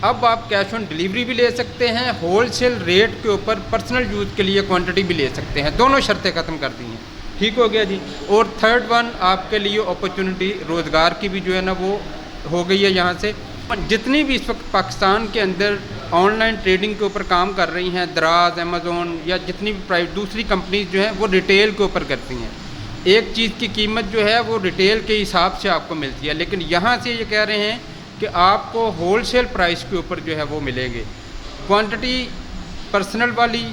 अब आप cash on delivery भी ले सकते हैं, होलसेल रेट के ऊपर पर्सनल यूज़ के लिए क्वांटिटी भी ले सकते हैं। दोनों शर्तें ख़त्म कर दी हैं। ठीक हो गया जी। और थर्ड वन आपके लिए अपॉर्चुनिटी रोज़गार की भी जो है ना वो हो गई है यहाँ से। जितनी भी इस वक्त पाकिस्तान के अंदर ऑनलाइन ट्रेडिंग के ऊपर काम कर रही हैं, दराज, अमेज़ोन या जितनी भी प्राइवेट दूसरी कंपनीज जो हैं वो रिटेल के ऊपर करती हैं। एक चीज़ की कीमत जो है वो रिटेल के हिसाब से आपको मिलती है, लेकिन यहाँ से ये कह रहे हैं कि आपको होलसेल प्राइस के ऊपर जो है वो मिलेंगे। क्वांटिटी पर्सनल वाली,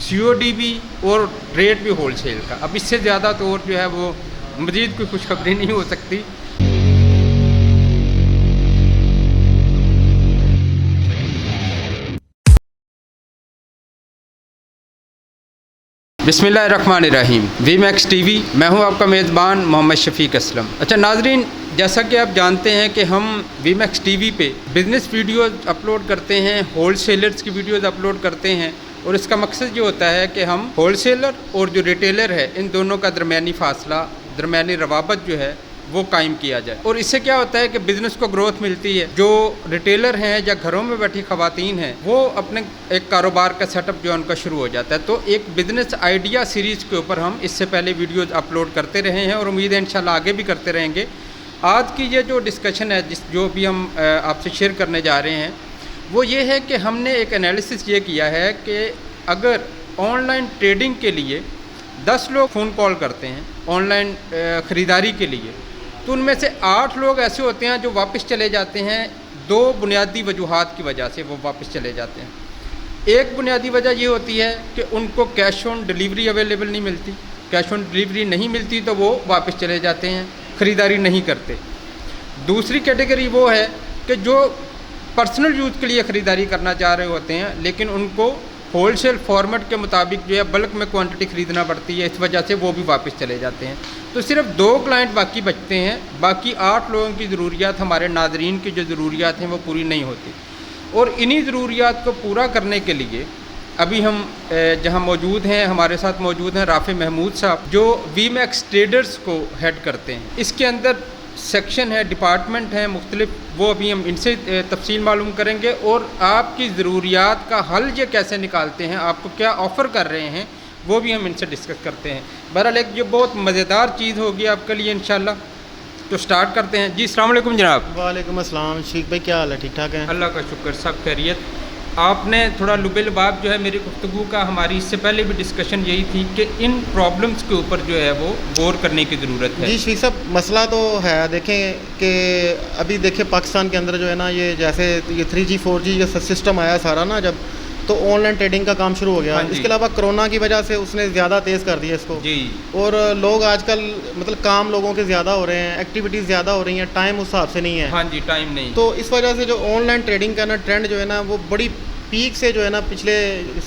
COD भी और रेट भी होलसेल का। अब इससे ज़्यादा तो और जो है वो मज़ीद कोई खुशखबरी नहीं हो सकती। बिस्मिल्लाहिर्रहमानिर्रहीम। वीमैक्स TV, मैं हूं आपका मेज़बान मोहम्मद शफ़ीक असलम। अच्छा नाज़रीन, जैसा कि आप जानते हैं कि हम वीमैक्स TV पे बिज़नेस वीडियोज़ अपलोड करते हैं, होलसेलर्स की वीडियोज़ अपलोड करते हैं, और इसका मकसद ये होता है कि हम होलसेलर और जो रिटेलर है इन दोनों का दरमियानी फ़ासला, दरमियानी रवाबत जो है वो कायम किया जाए। और इससे क्या होता है कि बिज़नेस को ग्रोथ मिलती है। जो रिटेलर हैं या घरों में बैठी ख़वातीन हैं वो अपने एक कारोबार का सेटअप जो है उनका शुरू हो जाता है। तो एक बिज़नेस आइडिया सीरीज़ के ऊपर हम इससे पहले वीडियोज़ अपलोड करते रहे हैं और उम्मीद है इंशाल्लाह आगे भी करते रहेंगे। आज की ये जो डिस्कशन है जो भी हम आपसे शेयर करने जा रहे हैं वो ये है कि हमने एक एनालिसिस ये किया है कि अगर ऑनलाइन ट्रेडिंग के लिए 10 लोग फ़ोन कॉल करते हैं ऑनलाइन ख़रीदारी के लिए, तो उनमें से 8 लोग ऐसे होते हैं जो वापस चले जाते हैं। 2 बुनियादी वजूहात की वजह से वो वापस चले जाते हैं। एक बुनियादी वजह ये होती है कि उनको कैश ऑन डिलीवरी अवेलेबल नहीं मिलती। कैश ऑन डिलीवरी नहीं मिलती तो वो वापस चले जाते हैं, ख़रीदारी नहीं करते। दूसरी कैटेगरी वो है कि जो पर्सनल यूज़ के लिए ख़रीदारी करना चाह रहे होते हैं लेकिन उनको होलसेल फॉर्मेट के मुताबिक जो है बल्क में क्वांटिटी ख़रीदना पड़ती है, इस वजह से वो भी वापस चले जाते हैं। तो सिर्फ 2 क्लाइंट बाकी बचते हैं। बाकी 8 लोगों की ज़रूरियात, हमारे नाज़रीन की जो ज़रूरियात हैं वो पूरी नहीं होती। और इन्हीं ज़रूरियात को पूरा करने के लिए अभी हम जहां मौजूद हैं, हमारे साथ मौजूद हैं राफ़ी महमूद साहब जो वीमैक्स ट्रेडर्स को हेड करते हैं। इसके अंदर सेक्शन है, डिपार्टमेंट हैं मुख्तलिफ, वो अभी हम इनसे तफसील मालूम करेंगे और आपकी ज़रूरियात का हल ये कैसे निकालते हैं, आपको क्या ऑफ़र कर रहे हैं वो भी हम इनसे डिस्कस करते हैं। बहरहाल एक ये बहुत मज़ेदार चीज़ होगी आपके लिए इंशाल्लाह। तो स्टार्ट करते हैं जी। अस्सलाम वालेकुम जनाब। वालेकुम अस्सलाम। शेख भाई क्या हाल है? ठीक ठाक है? अल्लाह का शुक्र, सब खैरियत। आपने थोड़ा लुबे-लबाब जो है मेरी गुफ्तगू का, हमारी इससे पहले भी डिस्कशन यही थी कि इन प्रॉब्लम्स के ऊपर जो है वो गौर करने की ज़रूरत है। जी शेख साहब, मसला तो है। देखें कि अभी देखें पाकिस्तान के अंदर जो है ना ये जैसे ये 3G 4G ये सिस्टम आया सारा ना, जब तो ऑनलाइन ट्रेडिंग का काम शुरू हो गया। इसके अलावा कोरोना की वजह से उसने ज़्यादा तेज़ कर दिया इसको जी। और लोग आजकल मतलब काम लोगों के ज़्यादा हो रहे हैं, एक्टिविटीज़ ज़्यादा हो रही हैं, टाइम उस हिसाब से नहीं है। हाँ जी, टाइम नहीं। तो इस वजह से जो ऑनलाइन ट्रेडिंग का ना ट्रेंड जो है ना वो बड़ी पीक से जो है ना पिछले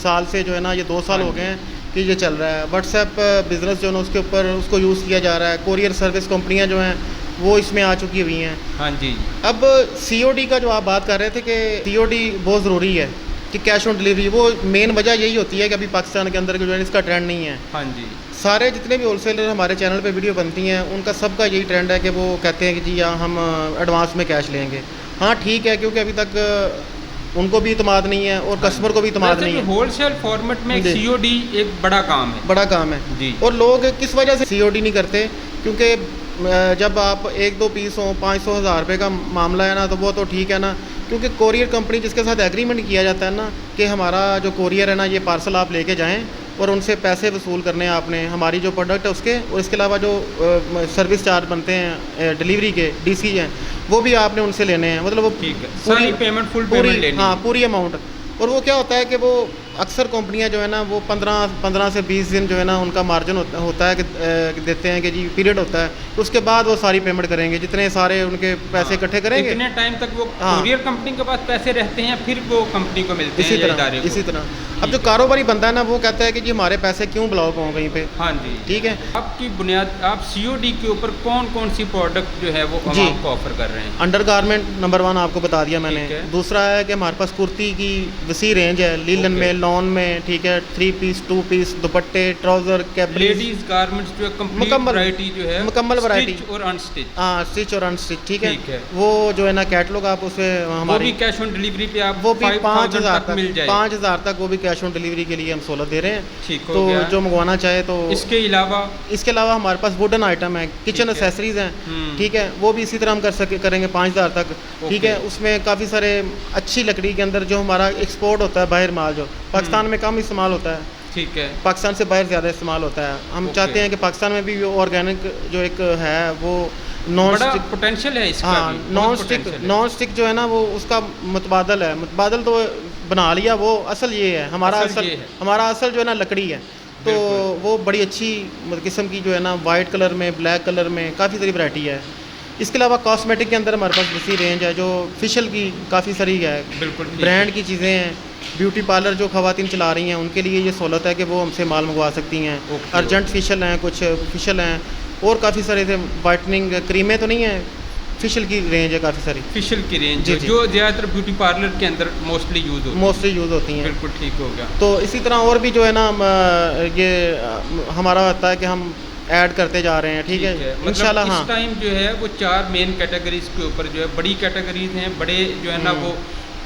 साल से जो है ना ये 2 साल हो गए हैं कि ये चल रहा है। व्हाट्सएप बिज़नेस जो है ना उसके ऊपर उसको यूज़ किया जा रहा है। कोरियर सर्विस कंपनियाँ जो हैं वो इसमें आ चुकी हुई हैं। हाँ जी। अब COD का जो आप बात कर रहे थे कि COD बहुत ज़रूरी है कि कैश ऑन डिलीवरी, वो मेन वजह यही होती है कि अभी पाकिस्तान के अंदर जो है इसका ट्रेंड नहीं है। हाँ जी। सारे जितने भी होलसेलर हमारे चैनल पे वीडियो बनती हैं उनका सबका यही ट्रेंड है कि वो कहते हैं कि जी हाँ हम एडवांस में कैश लेंगे। हाँ ठीक है, क्योंकि अभी तक उनको भी इतमाद नहीं है और कस्टमर को भी इतमाद नहीं है। होलसेल फॉर्मेट में COD एक बड़ा काम है। बड़ा काम है जी। और लोग किस वजह से COD नहीं करते? क्योंकि जब आप 1-2 पीस हो, 500-1000 रुपये का मामला है ना तो वो तो ठीक है ना, क्योंकि कोरियर कंपनी जिसके साथ एग्रीमेंट किया जाता है ना कि हमारा जो कोरियर है ना ये पार्सल आप लेके जाएं और उनसे पैसे वसूल करने हैं आपने, हमारी जो प्रोडक्ट है उसके, और इसके अलावा जो सर्विस चार्ज बनते हैं डिलीवरी के DC हैं वो भी आपने उनसे लेने हैं। मतलब वो ठीक है, सारी पेमेंट फुल पेमेंट लेनी। हाँ, पूरी अमाउंट। और वो क्या होता है कि वो अक्सर कंपनियां जो है ना वो 15 से 20 दिन जो है ना उनका मार्जिन होता है कि देते हैं कि जी पीरियड होता है, तो उसके बाद वो सारी पेमेंट करेंगे, जितने सारे उनके पैसे इकट्ठे करेंगे। इतने टाइम तक वो कोरियर कंपनी के पास पैसे रहते हैं, फिर वो कंपनी को मिलते हैं इसी तरह। अब जो कारोबारी बंदा है ना वो कहता है कि जी हमारे पैसे क्यों ब्लॉक हों कहीं पे। हाँ जी, ठीक है। आपकी बुनियाद, आप COD के ऊपर कौन कौन सी प्रोडक्ट जो है वो आपको ऑफर कर रहे हैं? अंडर गारमेंट नंबर 1 आपको बता दिया मैंने। दूसरा है कि हमारे पास कुर्ती की वसी रेंज है, लीलन में लॉन में, ठीक है, 3 पीस 2 पीस दुपट्टे, ट्राउज़र, कैपरीज, लेडीज गारमेंट्स जो है कंप्लीट मुकम्मल वैरायटी जो है, मुकम्मल वैरायटी स्टिच और अनस्टिच। हाँ, स्टिच और अनस्टिच, ठीक ठीक है। है। वो जो है ना कैटलॉग आप उसे वो हमारी भी कैश ऑन डिलीवरी पे आप वो भी 5000 5,000 तक मिल जाएगा। 5,000 तक वो भी कैश ऑन डिलीवरी के लिए हम सहूलत दे रहे हैं। ठीक हो तो गया। जो मंगवाना चाहे तो इसके अलावा इसके अलावा हमारे पास वुडन आइटम है, किचन ठीक है। एसेसरीज हैं, हम्म। ठीक है, वो भी इसी तरह हम करेंगे 5,000 तक, ठीक ओके। है। उसमें काफ़ी सारे अच्छी लकड़ी के अंदर जो हमारा एक्सपोर्ट होता है बाहर माल, जो पाकिस्तान में कम इस्तेमाल होता है, ठीक है। पाकिस्तान से बाहर ज़्यादा इस्तेमाल होता है। हम ओके। चाहते हैं कि पाकिस्तान में भी ऑर्गेनिक जो एक है वो नॉन बड़ा स्टिक, पोटेंशियल है इसका हाँ, भी, बहुत नॉन potential है। स्टिक जो है ना वो उसका मुतबादल है, मुतबादल तो बना लिया, वो असल ये है हमारा असल असल ये है। हमारा असल जो है ना लकड़ी है। तो बिल्कुल। वो बड़ी अच्छी किस्म की जो है ना वाइट कलर में, ब्लैक कलर में काफ़ी सारी वैरायटी है। इसके अलावा कॉस्मेटिक के अंदर हमारे पास दूसरी रेंज है जो फेशियल की काफ़ी सारी है, बिल्कुल ठीक ब्रांड है। की चीज़ें हैं। ब्यूटी पार्लर जो ख़वातीन चला रही हैं उनके लिए ये सहूलत है कि वो हमसे माल मंगवा सकती हैं। ओके। अर्जेंट फेशियल हैं, कुछ फेशियल हैं, और काफ़ी सारे थे। वाइटनिंग क्रीमें तो नहीं हैं, फेशियल की रेंज है काफ़ी सारी, फेशियल की रेंज जी, जी। जो ज़्यादातर ब्यूटी पार्लर के अंदर मोस्टली यूज होती है। मोस्टली यूज़ होती हैं। बिल्कुल ठीक हो गया। तो इसी तरह और भी जो है ना ये हमारा होता है कि हम ऐड करते जा रहे हैं, ठीक है, इंशाल्लाह। मतलब हाँ, इस टाइम जो है वो 4 मेन कैटेगरीज के ऊपर जो है बड़ी कैटेगरीज हैं, बड़े जो है ना वो,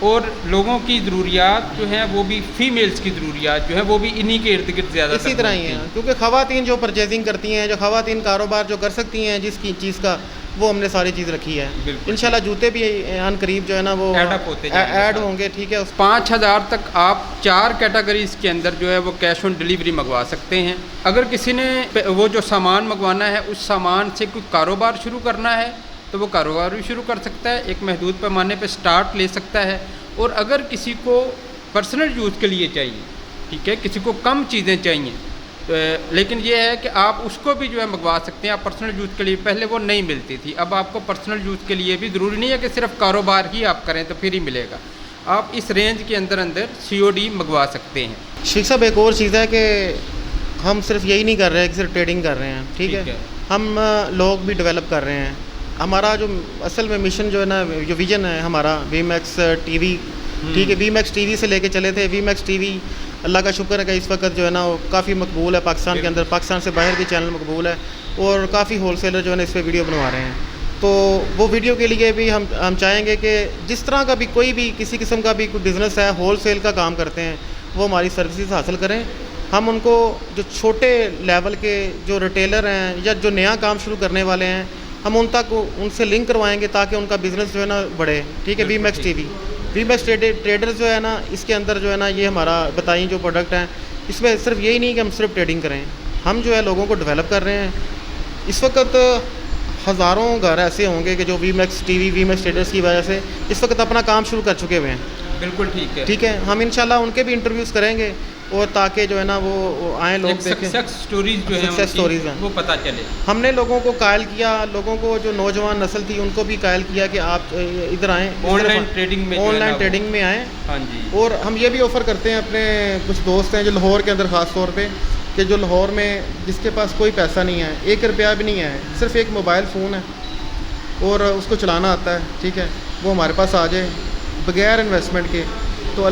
और लोगों की ज़रूरियात जो है वो भी फीमेल्स की ज़रूरियात जो है वो भी इन्हीं के इर्द गिर्द ज़्यादा इसी तरह ही है, क्योंकि ख़वातीन जो परचेजिंग करती हैं, जो ख़वातीन कारोबार जो कर सकती हैं जिसकी चीज़ का, वो हमने सारी चीज़ रखी है। बिल्कुल। इंशाल्लाह जूते भी अन करीब जो है ना वो Add up होते जाएंगे ऐड साथ। होंगे, ठीक है। 5,000 तक आप 4 कैटेगरीज के अंदर जो है वो कैश ऑन डिलीवरी मंगवा सकते हैं। अगर किसी ने वो जो सामान मंगवाना है उस सामान से कोई कारोबार शुरू करना है तो वो कारोबार भी शुरू कर सकता है, एक महदूद पैमाने पे स्टार्ट ले सकता है। और अगर किसी को पर्सनल यूज़ के लिए चाहिए, ठीक है, किसी को कम चीज़ें चाहिए, लेकिन ये है कि आप उसको भी जो है मंगवा सकते हैं। आप पर्सनल यूज़ के लिए, पहले वो नहीं मिलती थी, अब आपको पर्सनल यूज़ के लिए भी ज़रूरी नहीं है कि सिर्फ कारोबार ही आप करें तो फिर ही मिलेगा। आप इस रेंज के अंदर COD मंगवा सकते हैं। शेख साहब, एक और चीज़ है कि हम सिर्फ यही नहीं कर रहे हैं कि सिर्फ ट्रेडिंग कर रहे हैं, ठीक है। हम लोग भी डेवलप कर रहे हैं। हमारा जो असल में मिशन जो है ना, जो विज़न है हमारा, VMAX TV, ठीक है, VMAX TV से लेके चले थे। VMAX TV अल्लाह का शुक्र है कि इस वक्त जो है ना वो काफ़ी मकबूल है पाकिस्तान के अंदर, पाकिस्तान से बाहर भी चैनल मकबूल है, और काफ़ी होलसेलर जो है ना इस पर वीडियो बनवा रहे हैं। तो वो वीडियो के लिए भी हम चाहेंगे कि जिस तरह का भी कोई भी किसी किस्म का भी कोई बिज़नेस है, होलसेल का काम करते हैं, वो हमारी सर्विसेज हासिल करें। हम उनको जो छोटे लेवल के जो रिटेलर हैं या जो नया काम शुरू करने वाले हैं, हम उनसे लिंक करवाएंगे ताकि उनका बिज़नेस जो है ना बढ़े, ठीक है। VMAX TV, VMAX ट्रेडर्स जो है ना, इसके अंदर जो है ना ये हमारा बताइए जो प्रोडक्ट हैं, इसमें सिर्फ यही नहीं कि हम सिर्फ ट्रेडिंग करें, हम जो है लोगों को डेवलप कर रहे हैं। इस वक्त हज़ारों घर ऐसे होंगे कि जो VMAX TV, VMAX ट्रेडर्स की वजह से इस वक्त अपना काम शुरू कर चुके हुए हैं। बिल्कुल ठीक है, ठीक है। हम इंशाल्लाह उनके भी इंटरव्यूज़ करेंगे, और ताकि जो है ना वो आए लोग देखें, सक्सेस स्टोरीज जो है सक्सेस स्टोरीज हैं, वो पता चले। हमने लोगों को कायल किया, लोगों को जो नौजवान नस्ल थी उनको भी कायल किया कि आप इधर आएँ, ऑनलाइन ट्रेडिंग में, ऑनलाइन ट्रेडिंग में आएँ। हाँ जी। और हम ये भी ऑफ़र करते हैं, अपने कुछ दोस्त हैं जो लाहौर के अंदर ख़ास तौर पे, कि जो लाहौर में जिसके पास कोई पैसा नहीं है, 1 रुपया भी नहीं है, सिर्फ एक मोबाइल फ़ोन है और उसको चलाना आता है, ठीक है, वो हमारे पास आ जाए बग़ैर इन्वेस्टमेंट के। तो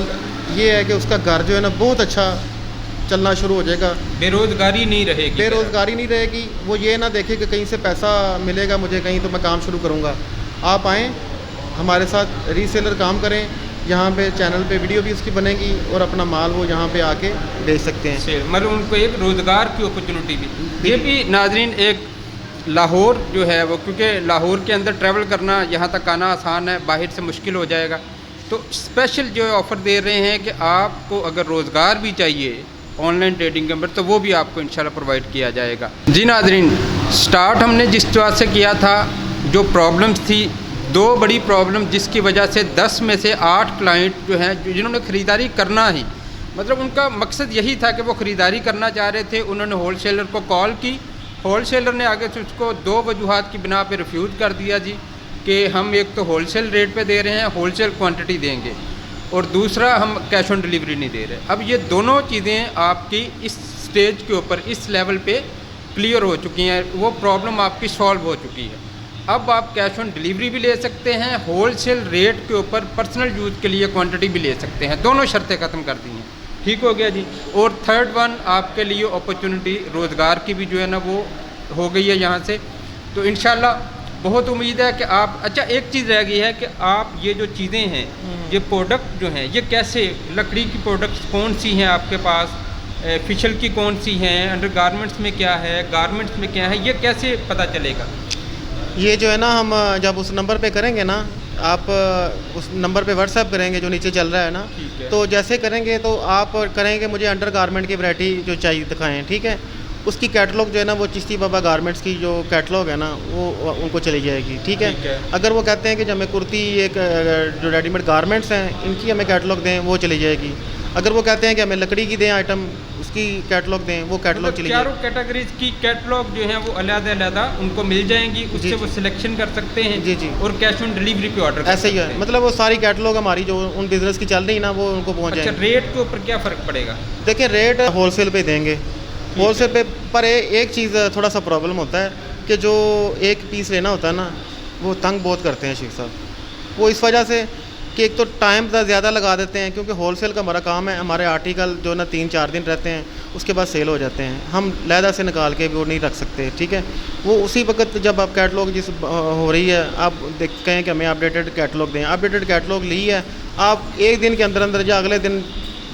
ये है कि उसका घर जो है ना बहुत अच्छा चलना शुरू हो जाएगा, बेरोज़गारी नहीं रहेगी, बेरोज़गारी नहीं रहेगी। वो ये ना देखे कि कहीं से पैसा मिलेगा मुझे कहीं तो मैं काम शुरू करूँगा। आप आएँ हमारे साथ, रीसेलर काम करें, यहाँ पे चैनल पे वीडियो भी उसकी बनेगी और अपना माल वो यहाँ पे आके बेच सकते हैं। मतलब उनको एक रोज़गार की अपॉर्चुनिटी भी। ये भी नाजरीन, एक लाहौर जो है वो, क्योंकि लाहौर के अंदर ट्रैवल करना, यहाँ तक आना आसान है, बाहर से मुश्किल हो जाएगा, तो स्पेशल जो ऑफ़र दे रहे हैं कि आपको अगर रोज़गार भी चाहिए ऑनलाइन ट्रेडिंग के अंदर तो वो भी आपको इंशाल्लाह प्रोवाइड किया जाएगा। जी नाजरीन, स्टार्ट हमने जिस बात से किया था, जो प्रॉब्लम्स थी, 2 बड़ी प्रॉब्लम जिसकी वजह से 10 में से 8 क्लाइंट जो हैं जिन्होंने ख़रीदारी करना ही, मतलब उनका मकसद यही था कि वो ख़रीदारी करना चाह रहे थे, उन्होंने होलसेलर को कॉल की, होलसेलर ने आगे से उसको 2 वजूहात की बिना पे रिफ्यूज़ कर दिया जी, कि हम एक तो होलसेल रेट पे दे रहे हैं, होलसेल क्वांटिटी देंगे, और दूसरा हम कैश ऑन डिलीवरी नहीं दे रहे। अब ये दोनों चीज़ें आपकी इस स्टेज के ऊपर, इस लेवल पे क्लियर हो चुकी हैं, वो प्रॉब्लम आपकी सॉल्व हो चुकी है। अब आप कैश ऑन डिलीवरी भी ले सकते हैं, होलसेल रेट के ऊपर पर्सनल यूज़ के लिए क्वांटिटी भी ले सकते हैं, दोनों शर्तें ख़त्म कर दी हैं। ठीक हो गया जी। और थर्ड वन आपके लिए अपॉर्चुनिटी रोज़गार की भी जो है ना वो हो गई है यहाँ से। तो इंशाल्लाह बहुत उम्मीद है कि आप, अच्छा एक चीज़ रह गई है कि आप ये जो चीज़ें हैं, ये प्रोडक्ट जो हैं, ये कैसे, लकड़ी की प्रोडक्ट्स कौन सी हैं आपके पास, फिशल की कौन सी हैं, अंडर गारमेंट्स में क्या है, गारमेंट्स में क्या है, ये कैसे पता चलेगा? ये जो है ना हम जब उस नंबर पे करेंगे ना, आप उस नंबर पे व्हाट्सएप करेंगे जो नीचे चल रहा है ना, ठीक है। तो जैसे करेंगे तो आप करेंगे मुझे अंडर गारमेंट की वैरायटी जो चाहिए दिखाएं, ठीक है। उसकी कैटलॉग जो है ना वो चिश्ती बाबा गारमेंट्स की जो कैटलॉग है ना वो उनको चली जाएगी, ठीक है। ठीक है। अगर वो कहते हैं कि जो हमें कुर्ती एक जो रेडीमेड गारमेंट्स हैं इनकी हमें कैटलॉग दें, वो चली जाएगी। अगर वो कहते हैं कि हमें लकड़ी की दें आइटम, उसकी कैटलॉग दें, वो कैटलॉग मतलब चली चारों जाएगी। कैटेगरीज की कैटलॉग जो है वो अलग-अलग उनको मिल जाएंगी, उससे जी, वो सिलेक्शन कर सकते हैं। जी, जी। और कैश ऑन डिलीवरी पे ऑर्डर ऐसे ही है, मतलब वो सारी कैटलॉग हमारी जो उन बिज़नेस की चल रही है ना वो उनको पहुँच अच्छा, जाएगी। रेट के ऊपर क्या फ़र्क पड़ेगा? देखिए रेट होलसेल पे देंगे, होलसेल पे पर एक चीज़ थोड़ा सा प्रॉब्लम होता है कि जो एक पीस लेना होता है ना वो तंग बहुत करते हैं शेख साहब, वो इस वजह से कि एक तो टाइम ज़्यादा लगा देते हैं, क्योंकि होलसेल का हमारा काम है, हमारे आर्टिकल जो ना 3-4 दिन रहते हैं उसके बाद सेल हो जाते हैं, हम लहदा से निकाल के भी वो नहीं रख सकते, ठीक है। वो उसी वक्त जब आप कैटलॉग जिस हो रही है आप देखते हैं कि हमें अपडेटेड कैटलॉग दें, अपडेटेड कैटलॉग ली है आप एक दिन के अंदर अंदर या अगले दिन,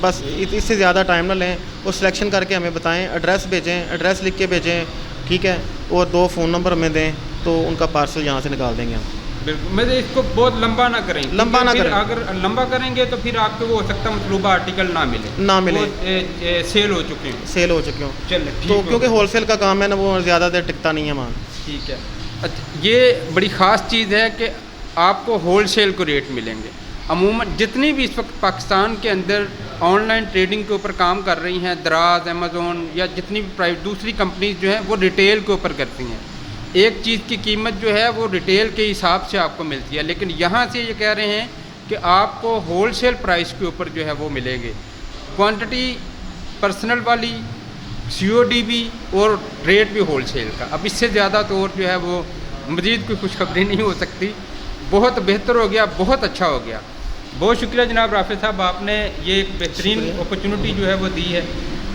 बस इससे ज़्यादा टाइम ना लें, वो सिलेक्शन करके हमें बताएं, एड्रेस भेजें, एड्रेस लिख के भेजें, ठीक है, और 2 फ़ोन नंबर हमें दें तो उनका पार्सल यहाँ से निकाल देंगे हम। बिल्कुल, मैं इसको बहुत लंबा ना करें, लंबा ना फिर करें। अगर लंबा करेंगे तो फिर आपको वो हो सकता है मतलूबा आर्टिकल ना मिले, ना मिले। वो, सेल हो चुके हैं। सेल हो चुके हों चलिए ठीक तो हो क्योंकि गया। होलसेल का काम है ना वो ज़्यादा देर टिकता नहीं है माल। ठीक है। अच्छा, ये बड़ी ख़ास चीज़ है कि आपको होलसेल को रेट मिलेंगे। अमूमन जितनी भी इस वक्त पाकिस्तान के अंदर ऑनलाइन ट्रेडिंग के ऊपर काम कर रही हैं, दराज, अमेज़ोन या जितनी भी प्राइवेट दूसरी कंपनीज जो हैं वो रिटेल के ऊपर करती हैं। एक चीज़ की कीमत जो है वो रिटेल के हिसाब से आपको मिलती है, लेकिन यहाँ से ये कह रहे हैं कि आपको होलसेल प्राइस के ऊपर जो है वो मिलेंगे। क्वांटिटी पर्सनल वाली, COD भी और रेट भी होलसेल का। अब इससे ज़्यादा तो और जो है वो मज़ीद कोई खुशखबरी नहीं हो सकती। बहुत बेहतर हो गया, बहुत अच्छा हो गया। बहुत शुक्रिया जनाब राफिद साहब, आपने ये एक बेहतरीन अपॉर्चुनिटी जो है वो दी है।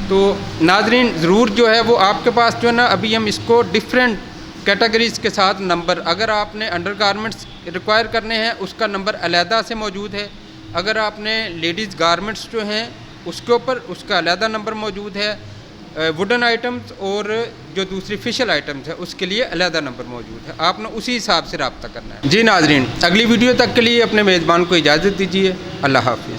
तो नाजरीन ज़रूर जो है वो आपके पास जो है ना, अभी हम इसको डिफरेंट कैटेगरीज़ के साथ नंबर, अगर आपने अंडर गारमेंट्स रिक्वायर करने हैं उसका नंबर अलहदा से मौजूद है, अगर आपने लेडीज़ गारमेंट्स जो हैं उसके ऊपर उसका अलहदा नंबर मौजूद है, वुडन आइटम्स और जो दूसरी फिशल आइटम्स है उसके लिए अलहदा नंबर मौजूद है, आपने उसी हिसाब से रब्ता करना है। जी नाजरीन, अगली वीडियो तक के लिए अपने मेज़बान को इजाज़त दीजिए। अल्लाह हाफ़िज़।